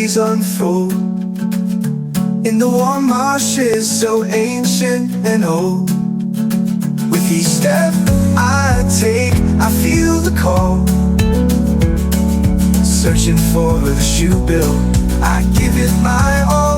mysteries unfold in the warm marshes so ancient and old. With each step I take, I feel the call. Searching for the shoebill, I give it my all.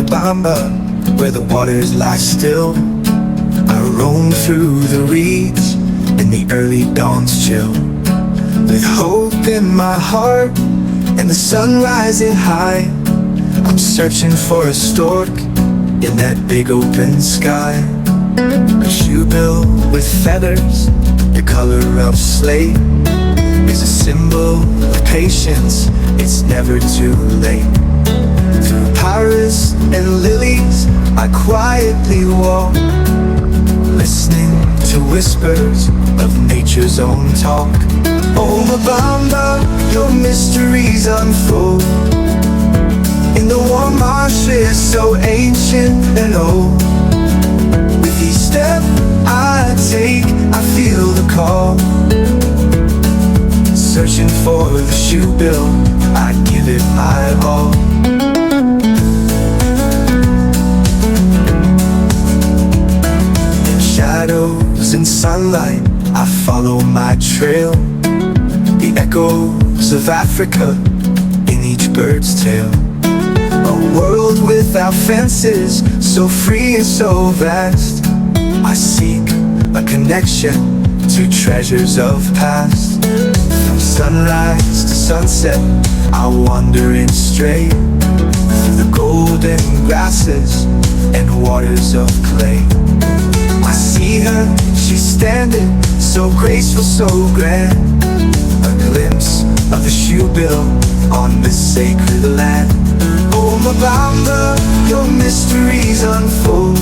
Mabamba, where the waters lie still, I roam through the reeds in the early dawn's chill. With hope in my heart and the sun rising high, I'm searching for a stork in that big open sky. A shoebill with feathers, the color of slate, is a symbol of patience, it's never too late. Through Paris and lilies I quietly walk, listening to whispers of nature's own talk. Oh Mabamba, your mysteries unfold in the warm marshes so ancient and old. With each step I take, I feel the call. Searching for the shoebill, I give it my all. Shadows and sunlight, I follow my trail. The echoes of Africa in each bird's tail. A world without fences, so free and so vast. I seek a connection to treasures of past. From sunrise to sunset, I wander and stray through the golden grasses and waters of clay. I see her, she's standing, so graceful, so grand. A glimpse of the shoebill on this sacred land. Oh Mabamba, your mysteries unfold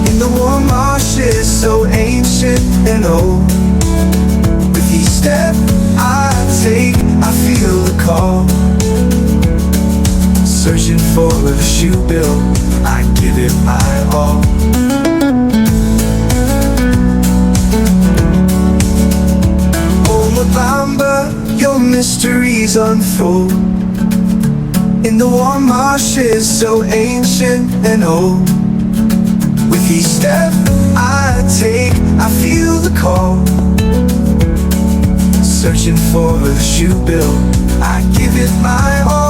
in the warm marshes so ancient and old. With each step I take, I feel the call. Searching for the shoebill, I give it my all. Mabamba, your mysteries unfold in the warm marshes so ancient and old. With each step I take, I feel the call. searching for the shoebill. I give it my all.